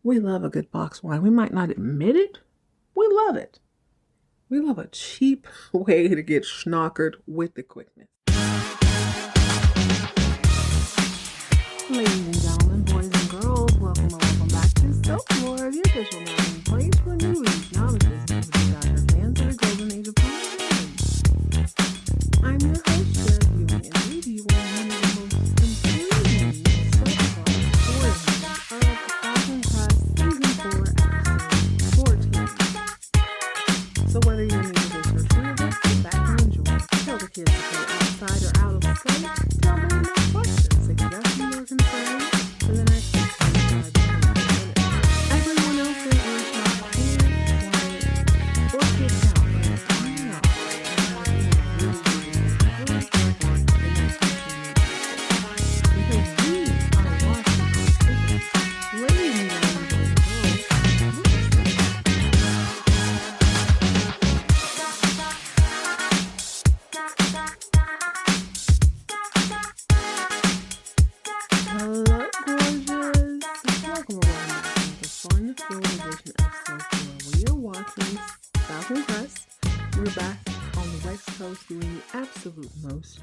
We love a good box wine. We might not admit it. We love it. We love a cheap way to get schnockered with the quickness. Ladies and gentlemen, boys and girls, welcome back to Soapboard, the official melting place for news, novices, and Dr. fans of the golden age of podcast. I'm your host, Jeff Ewing, and we do one of the most intriguing soapboard stories of Falcon Crest Season 4, Episode 14. So whether you're new to this or true, just sit back and enjoy. Tell the kids to play outside or out of sight. Tell them no questions, suggestions, or concerns for the next 25 minutes. Everyone else is not here, quiet, or kicked out. Hang out. Because we are watching this. Ladies and gentlemen, hello, gorgeous. Welcome around to the fun-filled edition of Soapboard. We are watching Falcon Crest. We're back on the West Coast doing the absolute most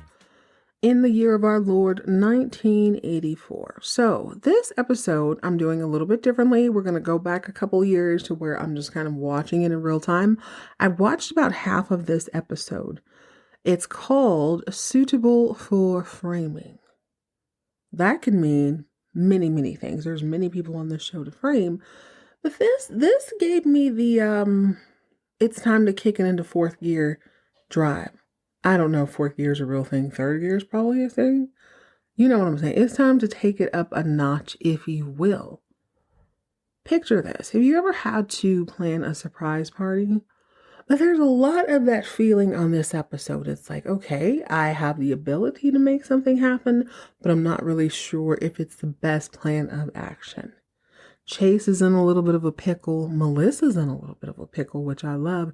in the year of our Lord 1984. So this episode I'm doing a little bit differently. We're going to go back a couple years to where I'm just kind of watching it in real time. I've watched about half of this episode. It's called Suitable for Framing. That can mean many, many things. There's many people on this show to frame. But this gave me the it's time to kick it into fourth gear drive. I don't know if fourth gear is a real thing. Third gear is probably a thing. You know what I'm saying? It's time to take it up a notch, if you will. Picture this. Have you ever had to plan a surprise party? But there's a lot of that feeling on this episode. It's like, okay, I have the ability to make something happen, but I'm not really sure if it's the best plan of action. Chase is in a little bit of a pickle. Melissa's in a little bit of a pickle, which I love.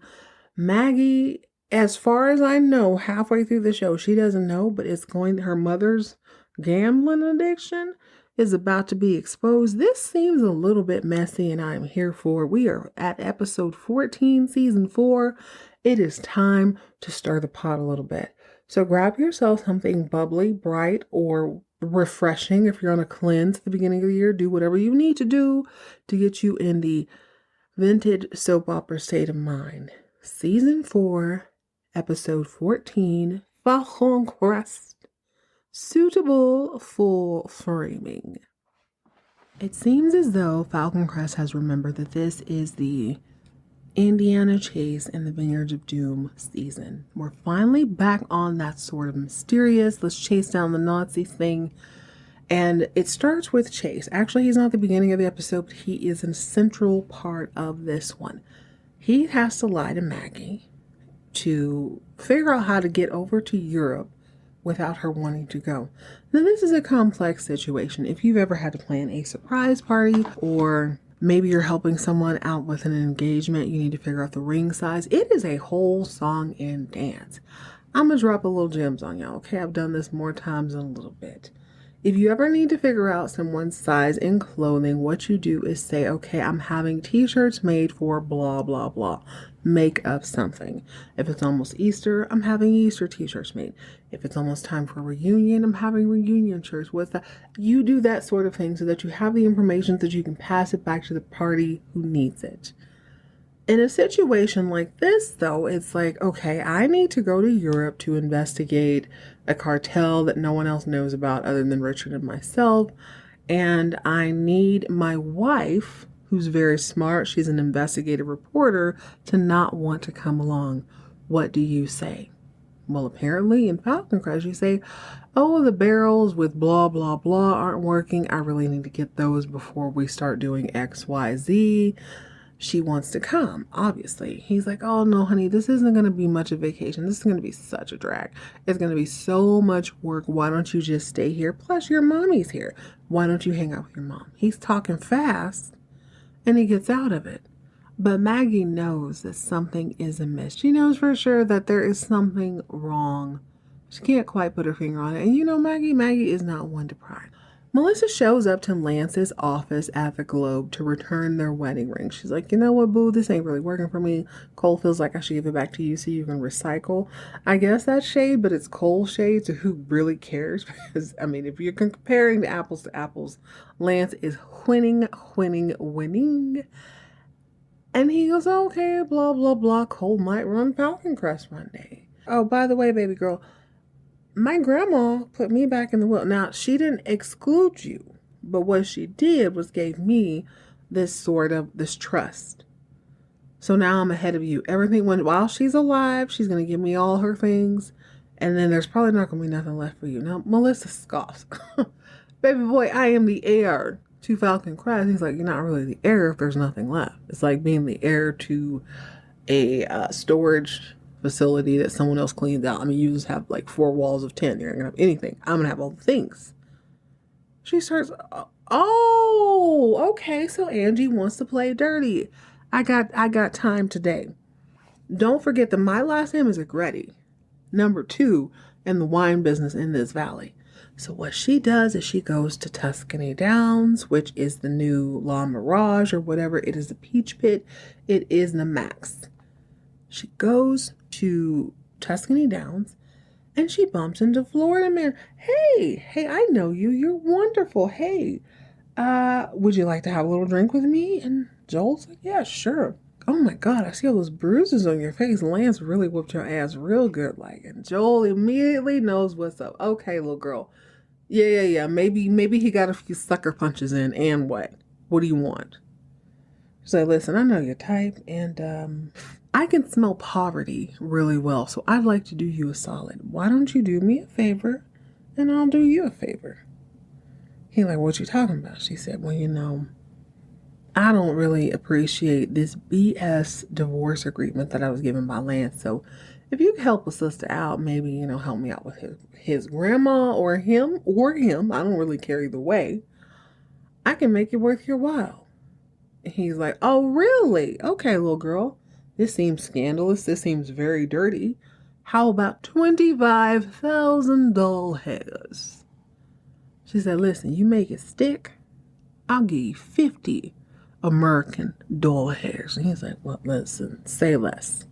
Maggie, as far as I know, halfway through the show, she doesn't know, but her mother's gambling addiction is about to be exposed. This seems a little bit messy, and I'm here for it. We are at episode 14, season 4. It is time to stir the pot a little bit. So grab yourself something bubbly, bright, or refreshing. If you're on a cleanse at the beginning of the year, do whatever you need to do to get you in the vintage soap opera state of mind. Season 4, episode 14, Falcon Crest. Suitable for framing. It seems as though Falcon Crest has remembered that this is the Indiana Chase in the Vineyards of Doom season. We're finally back on that sort of mysterious, let's chase down the Nazis thing. And it starts with Chase. Actually, he's not at the beginning of the episode, but he is a central part of this one. He has to lie to Maggie to figure out how to get over to Europe without her wanting to go. Now, this is a complex situation. If you've ever had to plan a surprise party, or maybe you're helping someone out with an engagement, you need to figure out the ring size. It is a whole song and dance. I'm going to drop a little gems on y'all, okay? I've done this more times than a little bit. If you ever need to figure out someone's size in clothing, what you do is say, okay, I'm having t-shirts made for blah, blah, blah. Make up something. If it's almost Easter, I'm having Easter t-shirts made. If it's almost time for a reunion, I'm having reunion shirts. What's that? You do that sort of thing so that you have the information that you can pass it back to the party who needs it. In a situation like this, though, it's like, okay, I need to go to Europe to investigate a cartel that no one else knows about other than Richard and myself. And I need my wife, who's very smart, she's an investigative reporter, to not want to come along. What do you say? Well, apparently in Falcon Crest, you say, oh, the barrels with blah, blah, blah aren't working. I really need to get those before we start doing X, Y, Z. She wants to come, obviously. He's like, oh, no, honey, this isn't going to be much of a vacation. This is going to be such a drag. It's going to be so much work. Why don't you just stay here? Plus, your mommy's here. Why don't you hang out with your mom? He's talking fast, and he gets out of it. But Maggie knows that something is amiss. She knows for sure that there is something wrong. She can't quite put her finger on it. And you know, Maggie is not one to pry. Melissa shows up to Lance's office at the Globe to return their wedding ring. She's like, you know what, boo, this ain't really working for me. Cole feels like I should give it back to you so you can recycle. I guess that's shade, but it's Cole shade, so who really cares? Because, I mean, if you're comparing the apples to apples, Lance is winning. And he goes, okay, blah, blah, blah. Cole might run Falcon Crest one day. Oh, by the way, baby girl, my grandma put me back in the will. Now, she didn't exclude you, but what she did was gave me this trust. So now I'm ahead of you. Everything while she's alive, she's going to give me all her things. And then there's probably not going to be nothing left for you. Now, Melissa scoffs. Baby boy, I am the heir to Falcon Crest. He's like, you're not really the heir if there's nothing left. It's like being the heir to a storage facility that someone else cleans out. I mean, you just have like 4 walls of 10. You're not gonna have anything. I'm gonna have all the things. She starts, oh, okay, so Angie wants to play dirty. I got time today. Don't forget that my last name is Agretti, number 2 in the wine business in this valley. So what she does is she goes to Tuscany Downs, which is the new La Mirage or whatever. It is the Peach Pit. It is the Max. She goes to Tuscany Downs and she bumps into Florida man. Hey, I know you. You're wonderful. Hey, would you like to have a little drink with me? And Joel's like, yeah, sure. Oh my God, I see all those bruises on your face. Lance really whooped your ass real good. And Joel immediately knows what's up. Okay, little girl. Yeah. Maybe he got a few sucker punches in, and what? What do you want? She's like, listen, I know your type, and I can smell poverty really well, so I'd like to do you a solid. Why don't you do me a favor, and I'll do you a favor? He's like, what you talking about? She said, well, I don't really appreciate this BS divorce agreement that I was given by Lance, so if you could help a sister out, maybe, help me out with his grandma or him, I don't really care either way. I can make it worth your while. He's like, oh, really? Okay, little girl. This seems scandalous. This seems very dirty. How about 25,000 doll hairs? She said, listen, you make it stick, I'll give you 50 American doll hairs. And he's like, well, listen, say less.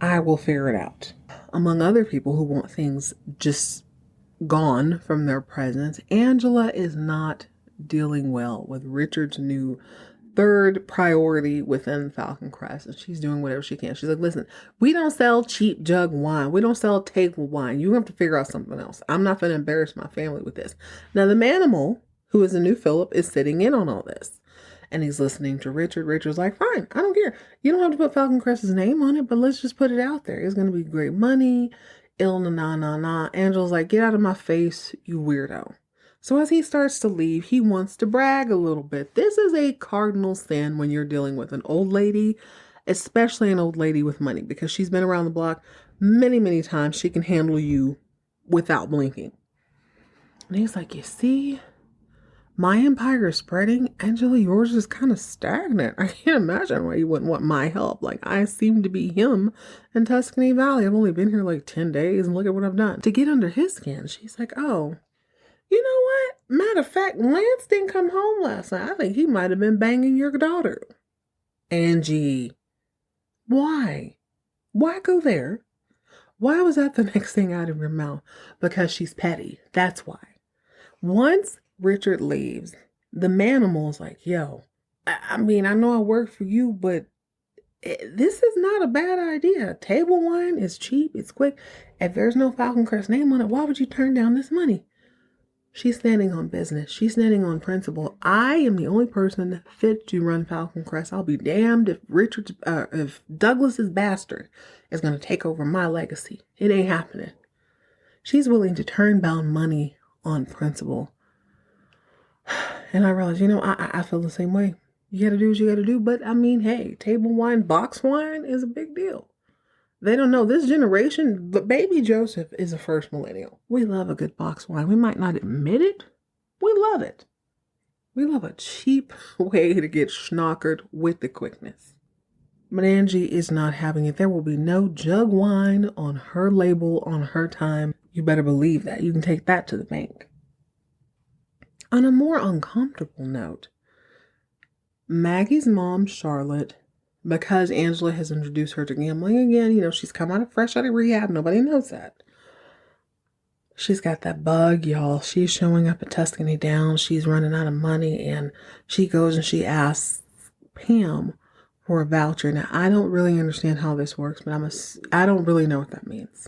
I will figure it out. Among other people who want things just gone from their presence, Angela is not dealing well with Richard's new third priority within Falcon Crest, and she's doing whatever she can. She's like, listen, we don't sell cheap jug wine. We don't sell table wine. You have to figure out something else. I'm not going to embarrass my family with this. Now, the manimal, who is the new Philip, is sitting in on all this. And he's listening to Richard. Richard's like, fine, I don't care. You don't have to put Falcon Crest's name on it, but let's just put it out there. It's going to be great money. Nah. Angela's like, get out of my face, you weirdo. So as he starts to leave, he wants to brag a little bit. This is a cardinal sin when you're dealing with an old lady, especially an old lady with money, because she's been around the block many, many times. She can handle you without blinking. And he's like, you see, my empire is spreading. Angela, yours is kind of stagnant. I can't imagine why you wouldn't want my help. I seem to be him in Tuscany Valley. I've only been here 10 days and look at what I've done. To get under his skin, she's like, oh, you know what? Matter of fact, Lance didn't come home last night. I think he might have been banging your daughter. Angie, why? Why go there? Why was that the next thing out of your mouth? Because she's petty. That's why. Once Richard leaves, the manimal's like, yo, I mean, I know I work for you, but this is not a bad idea. Table wine is cheap. It's quick. If there's no Falcon Crest name on it, why would you turn down this money? She's standing on business. She's standing on principle. I am the only person fit to run Falcon Crest. I'll be damned if Douglas's bastard is going to take over my legacy. It ain't happening. She's willing to turn down money on principle. And I realized, I feel the same way. You got to do what you got to do. But I mean, hey, table wine, box wine is a big deal. They don't know. This generation, the baby Joseph is a first millennial. We love a good box wine. We might not admit it. We love it. We love a cheap way to get schnockered with the quickness. But Angie is not having it. There will be no jug wine on her label on her time. You better believe that. You can take that to the bank. On a more uncomfortable note, Maggie's mom, Charlotte, because Angela has introduced her to gambling again, she's come fresh out of rehab. Nobody knows that. She's got that bug, y'all. She's showing up at Tuscany Downs. She's running out of money, and she goes and she asks Pam for a voucher. Now, I don't really understand how this works, but I don't really know what that means.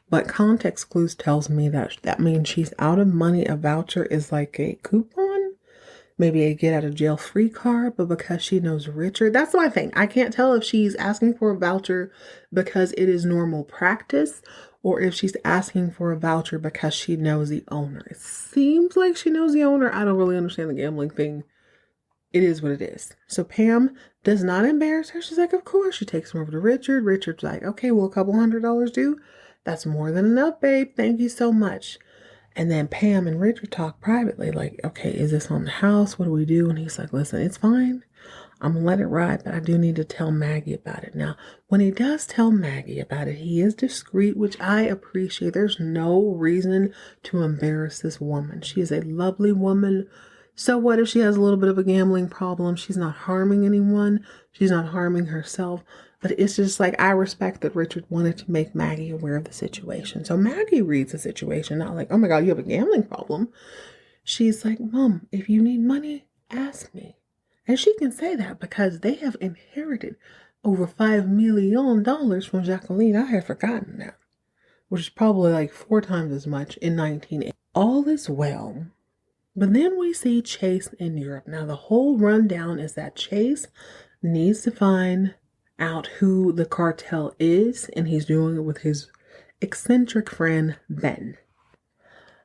But context clues tells me that means she's out of money. A voucher is like a coupon, maybe a get out of jail free card, but because she knows Richard, that's my thing. I can't tell if she's asking for a voucher because it is normal practice or if she's asking for a voucher because she knows the owner. It seems like she knows the owner. I don't really understand the gambling thing. It is what it is. So Pam does not embarrass her. She's like, of course. She takes him over to Richard. Richard's like, okay, well, a couple $100 due. That's more than enough, babe. Thank you so much. And then Pam and Richard talk privately, like, okay, is this on the house? What do we do? And he's like, listen, it's fine. I'm going to let it ride, but I do need to tell Maggie about it. Now, when he does tell Maggie about it, he is discreet, which I appreciate. There's no reason to embarrass this woman. She is a lovely woman. So what if she has a little bit of a gambling problem? She's not harming anyone. She's not harming herself. But it's just like, I respect that Richard wanted to make Maggie aware of the situation. So Maggie reads the situation, not like, oh my God, you have a gambling problem. She's like, Mom, if you need money, ask me. And she can say that because they have inherited over $5 million from Jacqueline. I had forgotten that, which is probably like 4 times as much in 1980. All is well. But then we see Chase in Europe. Now, the whole rundown is that Chase needs to find out who the cartel is, and he's doing it with his eccentric friend Ben.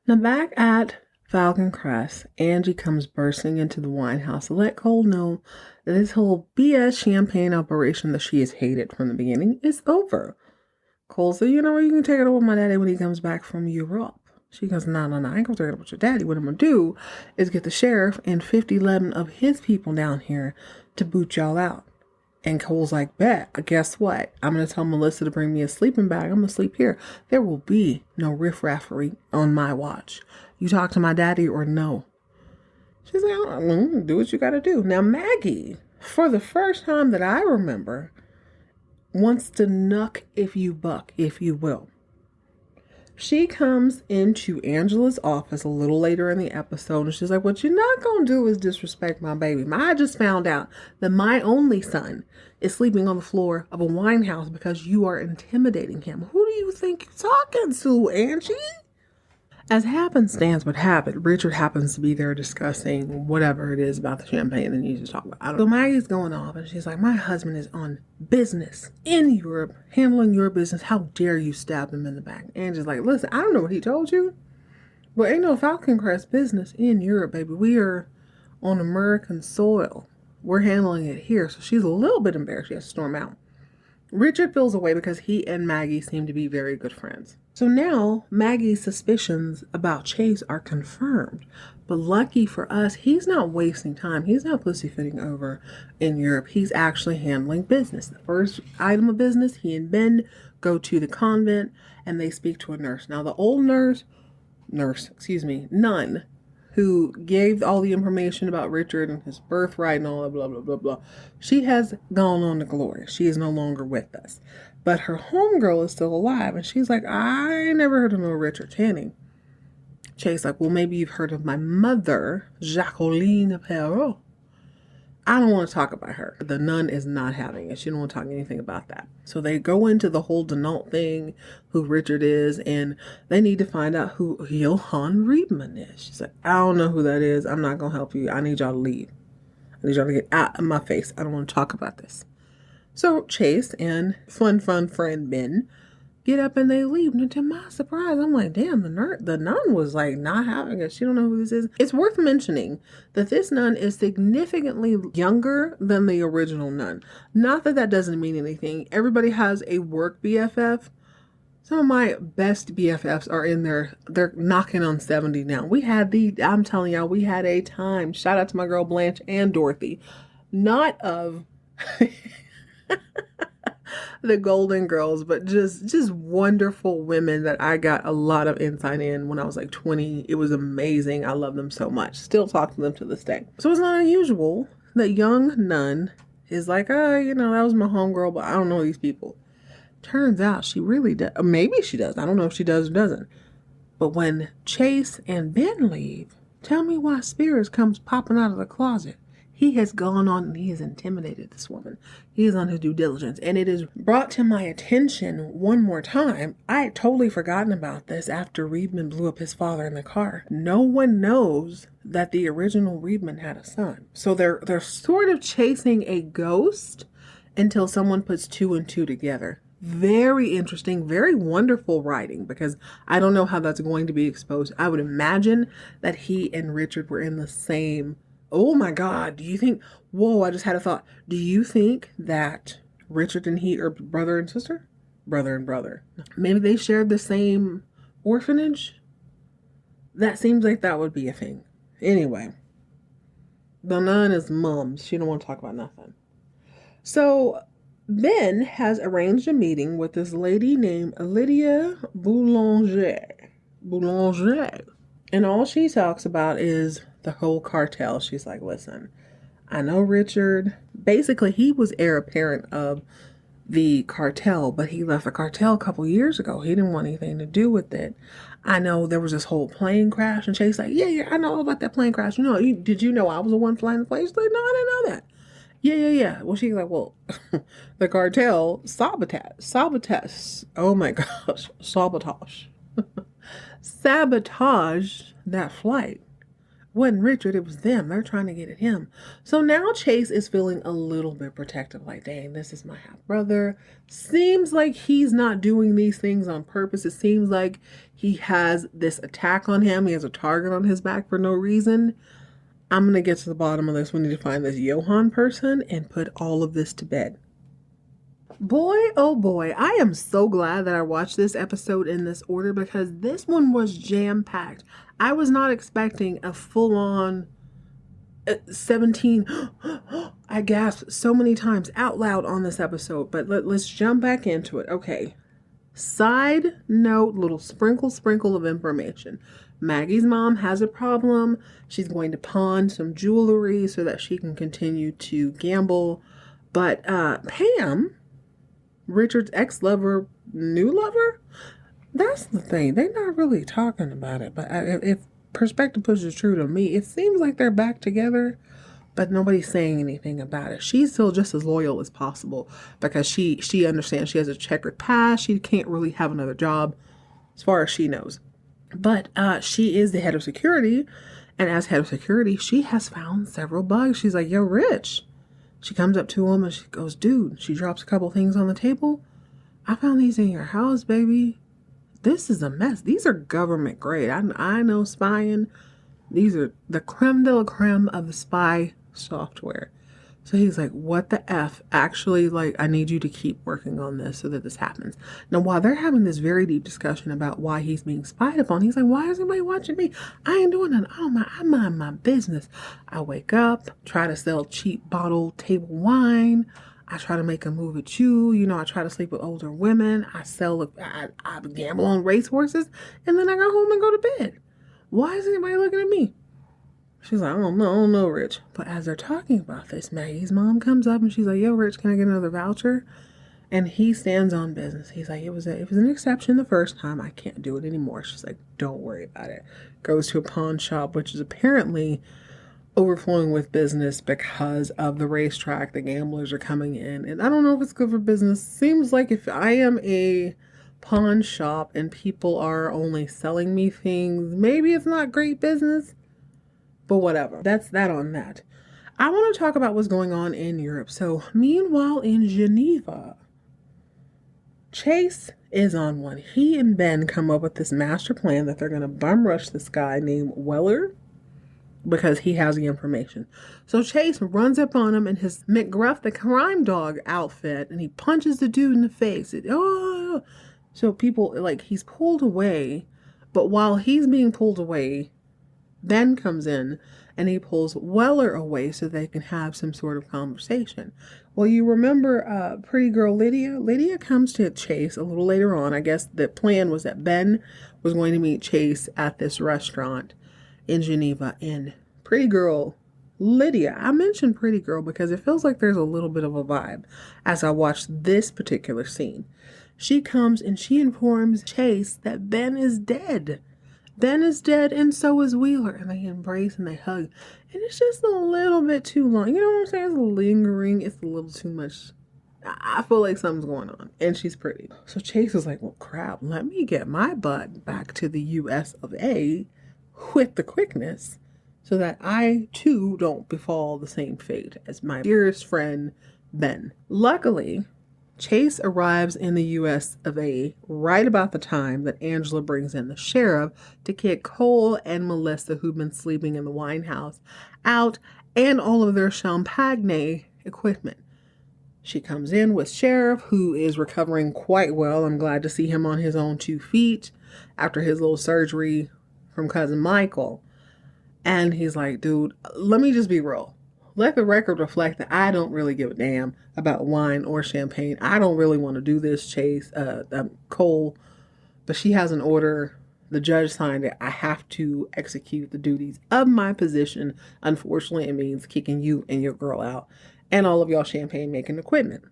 Now back at Falcon Crest, Angie comes bursting into the wine house to let Cole know that this whole BS champagne operation that she has hated from the beginning is over. Cole said, you can take it over with my daddy when he comes back from Europe. She goes, no, I ain't gonna take it up with your daddy. What I'm gonna do is get the sheriff and 11 of his people down here to boot y'all out. And Cole's like, bet, guess what? I'm going to tell Melissa to bring me a sleeping bag. I'm going to sleep here. There will be no riffraffery on my watch. You talk to my daddy or no? She's like, do what you got to do. Now, Maggie, for the first time that I remember, wants to knuck if you buck, if you will. She comes into Angela's office a little later in the episode and she's like, what you're not going to do is disrespect my baby. I just found out that my only son is sleeping on the floor of a wine house because you are intimidating him. Who do you think you're talking to, Angie? As happenstance would happen, Richard happens to be there discussing whatever it is about the champagne that you just talk about. So Maggie's going off and she's like, my husband is on business in Europe, handling your business. How dare you stab him in the back? Angie's like, listen, I don't know what he told you, but ain't no Falcon Crest business in Europe, baby. We are on American soil. We're handling it here. So she's a little bit embarrassed. She has to storm out. Richard feels away because he and Maggie seem to be very good friends. So now Maggie's suspicions about Chase are confirmed. But lucky for us, he's not wasting time. He's not pussyfooting over in Europe. He's actually handling business. The first item of business, he and Ben go to the convent and they speak to a nurse. Now the old nun, who gave all the information about Richard and his birthright and all that blah, blah, blah, blah. She has gone on to glory. She is no longer with us. But her homegirl is still alive. And she's like, I never heard of no Richard Channing. Chase like, well, maybe you've heard of my mother, Jacqueline Perrault. I don't want to talk about her. The nun is not having it. She don't want to talk anything about that. So they go into the whole Denault thing, who Richard is, and they need to find out who Johann Riedman is. She's like, I don't know who that is. I'm not going to help you. I need y'all to leave. I need y'all to get out of my face. I don't want to talk about this. So Chase and fun friend Ben get up and they leave. And to my surprise, I'm like, damn, the nun was like not having it. She don't know who this is. It's worth mentioning that this nun is significantly younger than the original nun. Not that that doesn't mean anything. Everybody has a work BFF. Some of my best BFFs are in there. They're knocking on 70 now. I'm telling y'all, we had a time. Shout out to my girl Blanche and Dorothy. Not of... the Golden Girls, but just wonderful women that I got a lot of insight in when I was like 20. It was amazing. I love them so much. Still talk to them to this day. So it's not unusual that young nun is like, that was my homegirl, but I don't know these people. Turns out she really does. Maybe she does. I don't know if she does or doesn't. But when Chase and Ben leave, tell me why Spears comes popping out of the closet. He has gone on and he has intimidated this woman. He is on his due diligence. And it is brought to my attention one more time. I had totally forgotten about this after Reedman blew up his father in the car. No one knows that the original Reedman had a son. So they're sort of chasing a ghost until someone puts two and two together. Very interesting, very wonderful writing, because I don't know how that's going to be exposed. I would imagine that he and Richard were in the same. Oh my God, do you think, whoa, I just had a thought. Do you think that Richard and he are brother and sister? Brother and brother. Maybe they shared the same orphanage? That seems like that would be a thing. Anyway, the nun is mums. She don't want to talk about nothing. So Ben has arranged a meeting with this lady named Lydia Boulanger. And all she talks about is the whole cartel. She's like, listen, I know Richard. Basically, he was heir apparent of the cartel, but he left the cartel a couple years ago. He didn't want anything to do with it. I know there was this whole plane crash, and Chase like, yeah, I know all about that plane crash. Did you know I was the one flying the plane? She's like, no, I didn't know that. Yeah. Well, she's like, well, the cartel sabotage. Oh my gosh, sabotage. Sabotage that flight. Wasn't Richard, it was them. They're trying to get at him. So now Chase is feeling a little bit protective, like, dang, this is my half brother. Seems like he's not doing these things on purpose. It seems like he has this attack on him. He has a target on his back for no reason. I'm going to get to the bottom of this. We need to find this Johan person and put all of this to bed. Boy, oh boy, I am so glad that I watched this episode in this order, because this one was jam-packed. I was not expecting a full-on 17. I gasped so many times out loud on this episode, but let's jump back into it. Okay. Side note, little sprinkle of information. Maggie's mom has a problem. She's going to pawn some jewelry so that she can continue to gamble. But Pam, Richard's ex-lover, new lover, that's the thing. They're not really talking about it. But if perspective pushes true to me, it seems like they're back together, but nobody's saying anything about it. She's still just as loyal as possible because she understands she has a checkered past. She can't really have another job as far as she knows. But she is the head of security. And as head of security, she has found several bugs. She's like, yo, Rich. She comes up to him and she goes, dude, she drops a couple things on the table. I found these in your house, baby. This is a mess. These are government grade. I know spying. These are the creme de la creme of the spy software. So he's like, what the F? Actually, like, I need you to keep working on this so that this happens. Now, while they're having this very deep discussion about why he's being spied upon, he's like, why is anybody watching me? I ain't doing nothing. I mind my business. I wake up, try to sell cheap bottled table wine. I try to make a move at you. I try to sleep with older women. I gamble on racehorses. And then I go home and go to bed. Why is anybody looking at me? She's like, I don't know, Rich. But as they're talking about this, Maggie's mom comes up and she's like, yo, Rich, can I get another voucher? And he stands on business. He's like, it was an exception the first time. I can't do it anymore. She's like, don't worry about it. Goes to a pawn shop, which is apparently overflowing with business because of the racetrack. The gamblers are coming in. And I don't know if it's good for business. Seems like if I am a pawn shop and people are only selling me things, maybe it's not great business. But whatever. That's that on that. I want to talk about what's going on in Europe. So, meanwhile, in Geneva, Chase is on one. He and Ben come up with this master plan that they're going to bum rush this guy named Weller because he has the information. So Chase runs up on him in his McGruff the crime dog outfit, and he punches the dude in the face. So people, like, he's pulled away, but while he's being pulled away, Ben comes in and he pulls Weller away so they can have some sort of conversation. Well, you remember pretty girl Lydia? Lydia comes to Chase a little later on. I guess the plan was that Ben was going to meet Chase at this restaurant in Geneva, and pretty girl Lydia, I mentioned pretty girl because it feels like there's a little bit of a vibe as I watch this particular scene. She comes and she informs Chase that Ben is dead. Ben is dead and so is Wheeler. And they embrace and they hug. And it's just a little bit too long. You know what I'm saying? It's lingering. It's a little too much. I feel like something's going on. And she's pretty. So Chase is like, well, crap, let me get my butt back to the US of A with the quickness so that I, too, don't befall the same fate as my dearest friend, Ben. Luckily, Chase arrives in the US of A right about the time that Angela brings in the sheriff to kick Cole and Melissa, who've been sleeping in the wine house, out and all of their champagne equipment. She comes in with Sheriff, who is recovering quite well. I'm glad to see him on his own 2 feet after his little surgery from cousin Michael. And he's like, dude, let me just be real. Let the record reflect that I don't really give a damn about wine or champagne. I don't really want to do this, Chase, Cole. But she has an order. The judge signed it. I have to execute the duties of my position. Unfortunately, it means kicking you and your girl out and all of y'all champagne making equipment.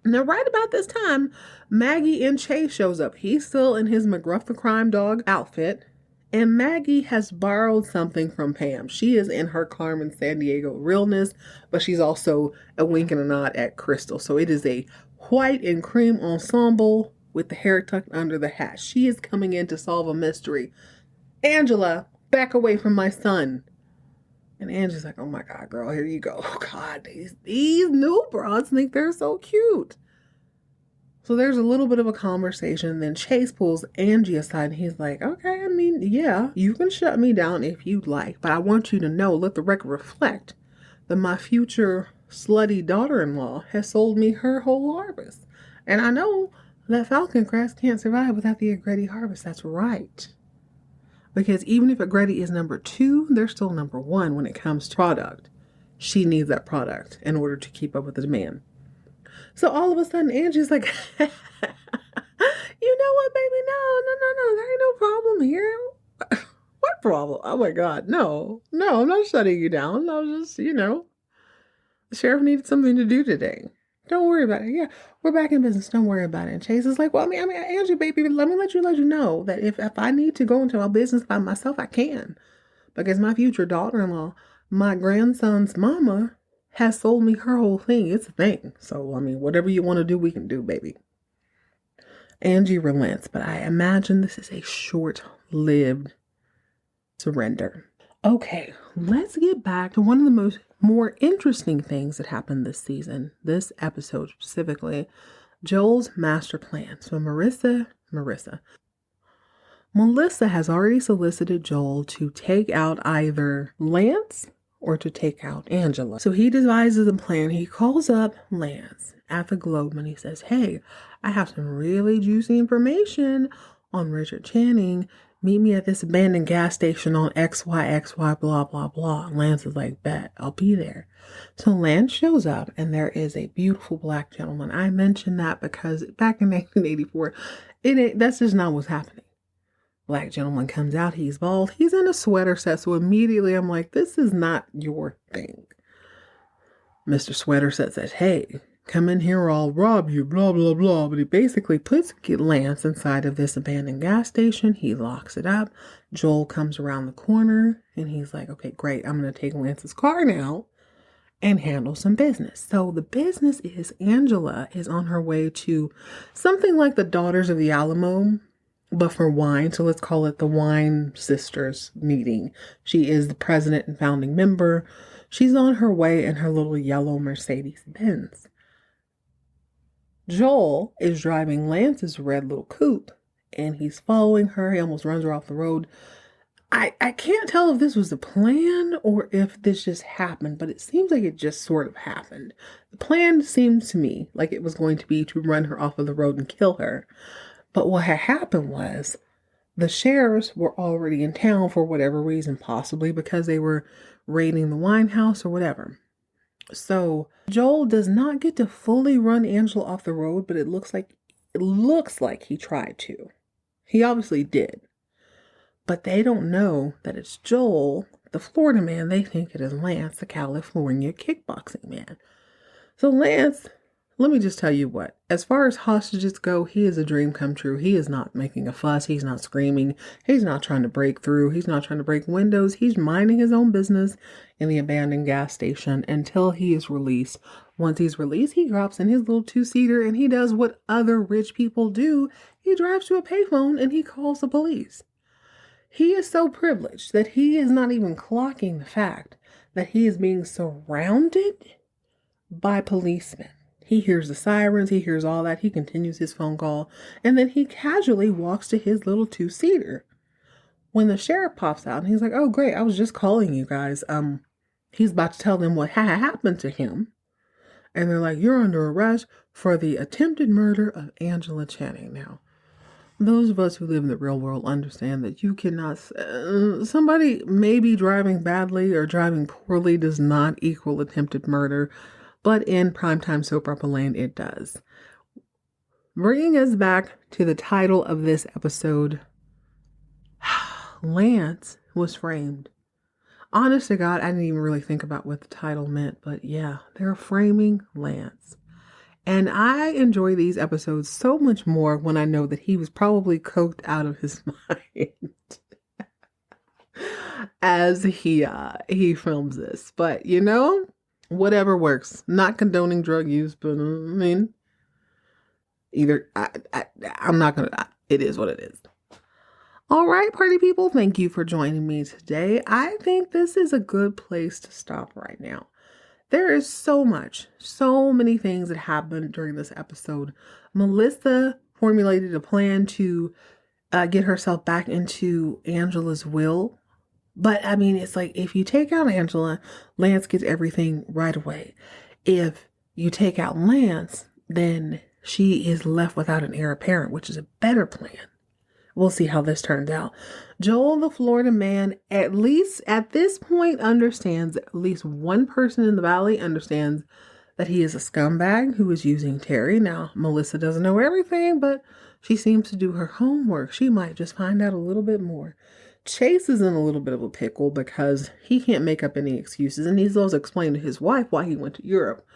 Now, right about this time, Maggie and Chase shows up. He's still in his McGruff the Crime Dog outfit. And Maggie has borrowed something from Pam. She is in her Carmen Sandiego realness, but she's also a wink and a nod at Crystal. So it is a white and cream ensemble with the hair tucked under the hat. She is coming in to solve a mystery. Angela, back away from my son. And Angela's like, oh my God, girl, here you go. Oh God, these new broads think they're so cute. So there's a little bit of a conversation. Then Chase pulls Angie aside and he's like, okay, I mean, yeah, you can shut me down if you'd like, but I want you to know, let the record reflect that my future slutty daughter-in-law has sold me her whole harvest. And I know that Falcon Crest can't survive without the Agretti harvest. That's right. Because even if Agretti is number 2, they're still number 1 when it comes to product. She needs that product in order to keep up with the demand. So all of a sudden, Angie's like, you know what, baby? No. There ain't no problem here. What problem? Oh my God. No, I'm not shutting you down. I was just, the sheriff needed something to do today. Don't worry about it. Yeah, we're back in business. Don't worry about it. And Chase is like, well, I mean, Angie, baby, let me let you know that if I need to go into my business by myself, I can. Because my future daughter-in-law, my grandson's mama, has sold me her whole thing. It's a thing. So, I mean, whatever you want to do, we can do, baby. Angie relents, but I imagine this is a short-lived surrender. Okay, let's get back to one of the more interesting things that happened this season, this episode specifically, Joel's master plan. So Melissa has already solicited Joel to take out either Lance or to take out Angela. So he devises a plan. He calls up Lance at the Globe and he says, hey, I have some really juicy information on Richard Channing. Meet me at this abandoned gas station on XYXY blah, blah, blah. And Lance is like, bet, I'll be there. So Lance shows up and there is a beautiful black gentleman. I mentioned that because back in 1984, that's just not what's happening. Black gentleman comes out, he's bald, he's in a sweater set, so immediately I'm like, this is not your thing. Mr. Sweater Set says, hey, come in here or I'll rob you, blah, blah, blah. But he basically puts Lance inside of this abandoned gas station. He locks it up. Joel comes around the corner and he's like, okay, great. I'm going to take Lance's car now and handle some business. So the business is Angela is on her way to something like the Daughters of the Alamo, but for wine. So let's call it the Wine Sisters meeting. She is the president and founding member. She's on her way in her little yellow Mercedes Benz. Joel is driving Lance's red little coupe and he's following her. He almost runs her off the road. I can't tell if this was the plan or if this just happened, but it seems like it just sort of happened. The plan seems to me like it was going to be to run her off of the road and kill her. But what had happened was the sheriffs were already in town for whatever reason, possibly because they were raiding the wine house or whatever. So Joel does not get to fully run Angela off the road, but it looks like he tried to. He obviously did. But they don't know that it's Joel, the Florida man. They think it is Lance, the California kickboxing man. So Lance, let me just tell you what, as far as hostages go, he is a dream come true. He is not making a fuss. He's not screaming. He's not trying to break through. He's not trying to break windows. He's minding his own business in the abandoned gas station until he is released. Once he's released, he drops in his little two-seater and he does what other rich people do. He drives to a payphone and he calls the police. He is so privileged that he is not even clocking the fact that he is being surrounded by policemen. He hears the sirens, he hears all that, he continues his phone call, and then he casually walks to his little two-seater. When the sheriff pops out and he's like, oh great, I was just calling you guys. He's about to tell them what happened to him. And they're like, you're under arrest for the attempted murder of Angela Channing. Now, those of us who live in the real world understand that you cannot, somebody may be driving badly or driving poorly does not equal attempted murder. But in primetime soap opera land, it does. Bringing us back to the title of this episode, Lance was framed. Honest to God, I didn't even really think about what the title meant, but yeah, they're framing Lance. And I enjoy these episodes so much more when I know that he was probably coked out of his mind as he films this. But you know, whatever works. Not condoning drug use, but I mean, I'm not gonna. It is what it is. All right, party people, thank you for joining me today. I think this is a good place to stop right now. There is so many things that happened during this episode. Melissa formulated a plan to get herself back into Angela's will. But I mean, it's like if you take out Angela, Lance gets everything right away. If you take out Lance, then she is left without an heir apparent, which is a better plan. We'll see how this turns out. Joel, the Florida man, at least at this point understands, at least one person in the valley understands that he is a scumbag who is using Terry. Now, Melissa doesn't know everything, but she seems to do her homework. She might just find out a little bit more. Chase is in a little bit of a pickle because he can't make up any excuses, and he's also explained to his wife why he went to Europe.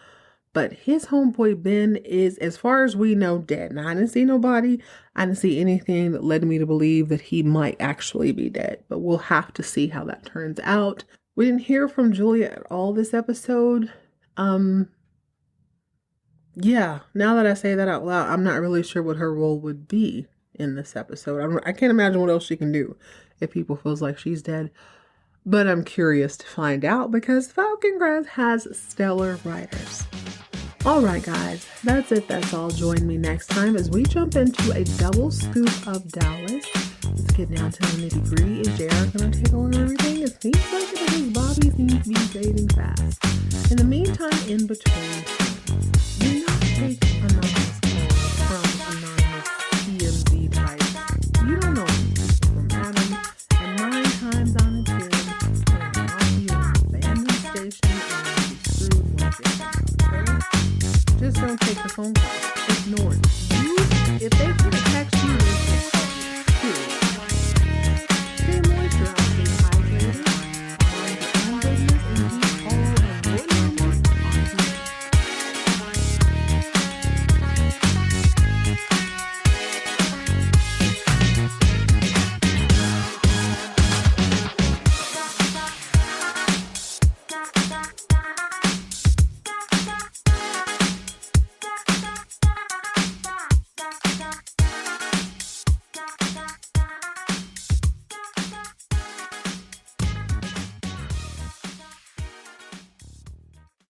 But his homeboy Ben is, as far as we know, dead. Now, I didn't see nobody. I didn't see anything that led me to believe that he might actually be dead. But we'll have to see how that turns out. We didn't hear from Julia at all this episode. Yeah, now that I say that out loud, I'm not really sure what her role would be in this episode. I can't imagine what else she can do if people feels like she's dead. But I'm curious to find out because Falcon Crest has stellar writers. Alright guys, that's it, that's all. Join me next time as we jump into a double scoop of Dallas. Let's get down to the nitty gritty. Is JR going to take over everything? It seems like it because Bobby seems to be fading fast. In the meantime, in between, do not take anonymous calls from anonymous TMZ types. You don't know anything from Adam, and 9 times out of 10, they'll not be in an abandoned station and you'll be screwed once again. Okay? Just don't take the phone call.